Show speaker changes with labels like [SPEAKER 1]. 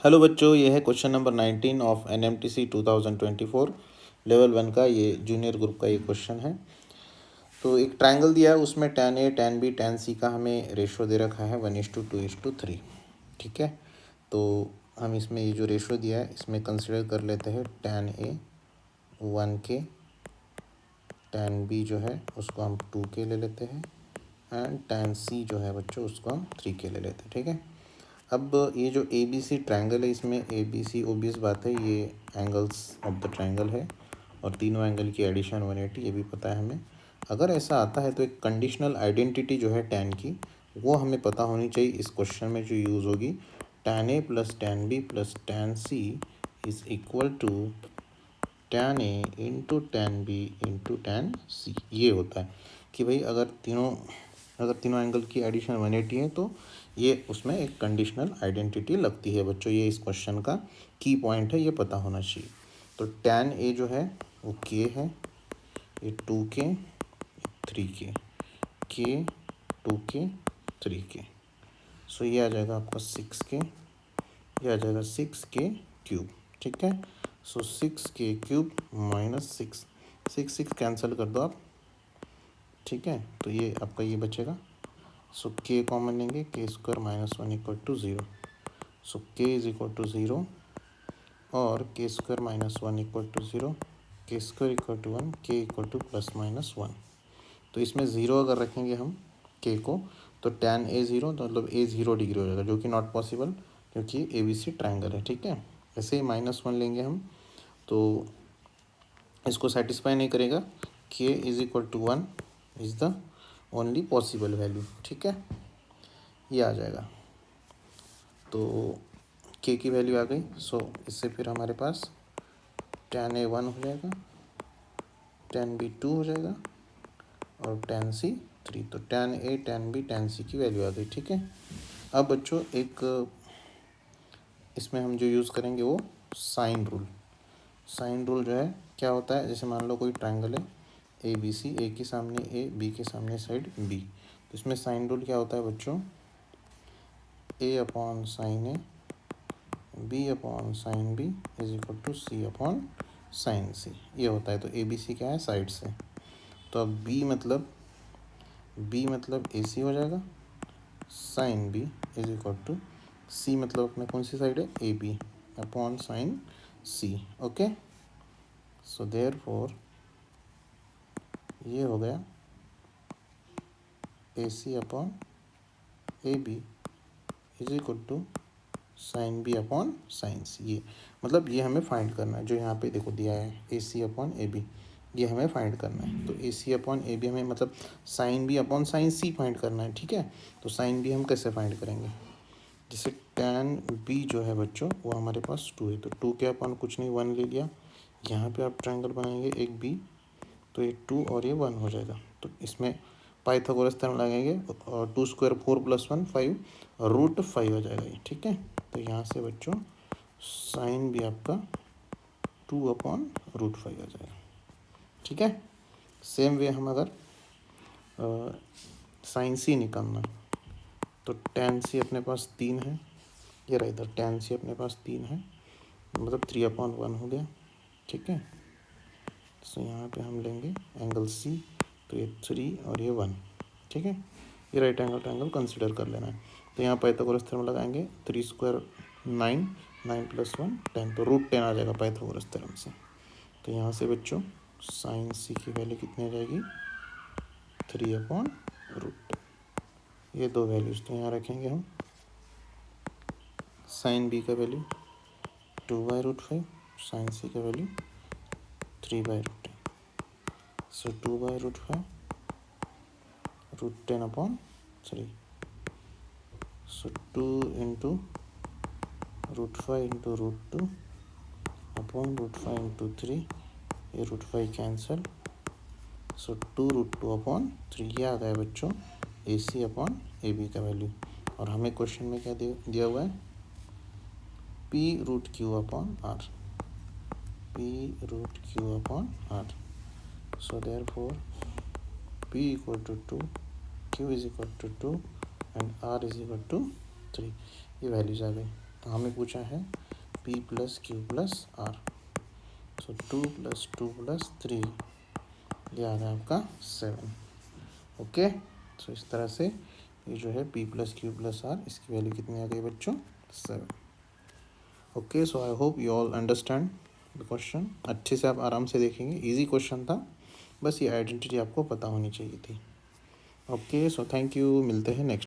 [SPEAKER 1] Hello बच्चों, ये है question number 19 of NMTC 2024 level 1 का ये जूनियर ग्रुप का ये क्वेश्चन है। तो एक ट्रायंगल दिया है, उसमें tan A tan B tan C का हमें रेशो दे रखा है 1:2:3। ठीक है, तो हम इसमें ये जो रेशो दिया है इसमें कंसिडर कर लेते हैं tan A 1 के, tan B जो है उसको हम 2 के ले लेते हैं एंड tan C जो है बच्चों उसको हम 3 के ले लेते हैं। ठीक है, अब ये जो ए बी सी ट्रायंगल है इसमें ए बी सी ओबियस बात है ये एंगल्स ऑफ द ट्रायंगल है और तीनों एंगल की एडिशन 180 ये भी पता है हमें। अगर ऐसा आता है तो एक कंडीशनल आइडेंटिटी जो है टैन की वो हमें पता होनी चाहिए इस क्वेश्चन में जो यूज़ होगी। Tan A plus tan B plus tan C is equal to tan A into tan B into tan C. ये होता है कि भाई अगर तीनों एंगल की एडिशन 180 है तो ये उसमें एक कंडीशनल आइडेंटिटी लगती है बच्चों। ये इस क्वेश्चन का की पॉइंट है, ये पता होना चाहिए। तो टैन ए जो है वो के है, ये 2 के 3 के 2 के 3 के, सो ये आ जाएगा आपका 6 के, ये आ जाएगा 6 के क्यूब। ठीक है, सो 6 के क्यूब माइनस 6 कैंसिल कर दो आप। ठीक है, तो ये आपका ये बचेगा। सो के कॉमन लेंगे, के स्क्वायर माइनस 1 इक्वल टू 0। सो के इज इक्वल टू 0 और के स्क्वायर माइनस 1 इक्वल टू 0, के स्क्वायर इक्वल टू 1, के इक्वल टू प्लस माइनस 1। तो इसमें 0 अगर रखेंगे हम के को तो टैन ए 0 तो मतलब ए 0 डिग्री हो जाएगा, जो कि नॉट पॉसिबल क्योंकि ए बी सी ट्रायंगल है। ठीक है, ऐसे ही -1 लेंगे हम तो इसको सेटिस्फाई नहीं करेगा। K is equal to 1 is the only possible value. ठीक है, ये आ जाएगा। तो के की वैल्यू आ गई। सो इससे फिर हमारे पास टैन ए 1 हो जाएगा, टैन बी 2 हो जाएगा और टैन सी 3। तो tan A tan B tan सी की वैल्यू आ गई। ठीक है, अब बच्चों एक इसमें हम जो यूज़ करेंगे वो साइन रूल। साइन रूल जो है क्या होता है, जैसे मान लो कोई ट्रायंगल है ए बी सी, ए के सामने ए, बी के सामने साइड बी, तो इसमें साइन रूल क्या होता है बच्चों, A upon sine A B upon sine B is equal to C upon sine C, ये होता है। तो ए बी सी क्या है, साइड से। तो अब बी मतलब ए सी हो जाएगा, sine B is equal to C मतलब अपने कौन सी साइड है, A B upon sine C. Okay, so therefore ये हो गया A C upon A B is equal to sine B upon sine C. ये मतलब ये हमें फाइंड करना है, जो यहाँ पे देखो दिया है ए सी अपॉन ए बी, ये हमें फाइंड करना है। तो ए सी अपॉन ए बी हमें मतलब साइन बी अपॉन साइन सी फाइंड करना है। ठीक है, तो साइन बी हम कैसे फाइंड करेंगे, जैसे टैन बी जो है बच्चों वो हमारे पास 2 है, तो 2 के अपॉन कुछ नहीं 1 ले लिया। यहाँ पे आप ट्रायंगल बनाएंगे एक बी, तो ये 2 और ये 1 हो जाएगा। तो इसमें पाइथागोरस थ्योरम लगाएंगे और 2 स्क्वायर 4 + 1 5 रूट 5 हो जाएगा ये। ठीक है, तो यहाँ से बच्चों साइन भी आपका 2/√5 आ जाएगा। ठीक है, सेम वे हम अगर साइन सी निकालना तो टैन सी अपने पास 3 है, ये रहा इधर टैन सी अपने पास 3 है, मतलब 3/1 हो गया। ठीक है, तो यहाँ पे हम लेंगे एंगल सी, तो ये 3 और ये 1। ठीक है, ये राइट एंगल ट्रायंगल कंसिडर कर लेना है। तो यहाँ पाइथागोरस थ्योरम लगाएंगे, 3 स्क्वायर 9, 9 + 1 10, तो √10 आ जाएगा पाइथागोरस थ्योरम से। तो यहाँ से बच्चों साइन सी की वैल्यू कितनी आ जाएगी, 3/√10। ये दो वैल्यूज तो यहाँ रखेंगे हम। साइन बी का वैल्यू 2/√5, साइन सी का वैल्यू 3/√10। सो 2/√5 √10/3, so 2 into √5 into √2 upon √5 into 3, ये √5 कैंसल, सो 2√2/3। ये आ गया बच्चों ए सी अपॉन ए बी का वैल्यू। और हमें क्वेश्चन में क्या दिया हुआ है, P√Q/R, P√Q/R। So therefore P = 2, Q = 2 and R = 3। ये वैल्यूज आ गई। तो हमें पूछा है p plus Q plus R. So 2 + 2 + 3 ये आ गया आपका 7। ओके, सो इस तरह से ये जो है p plus Q plus R, इसकी वैल्यू कितनी आ गई बच्चों? 7। Okay, so I hope you all understand the question. अच्छे से आप आराम से देखेंगे, इजी क्वेश्चन था, बस ये आइडेंटिटी आपको पता होनी चाहिए थी। ओके, सो थैंक यू, मिलते हैं नेक्स्ट।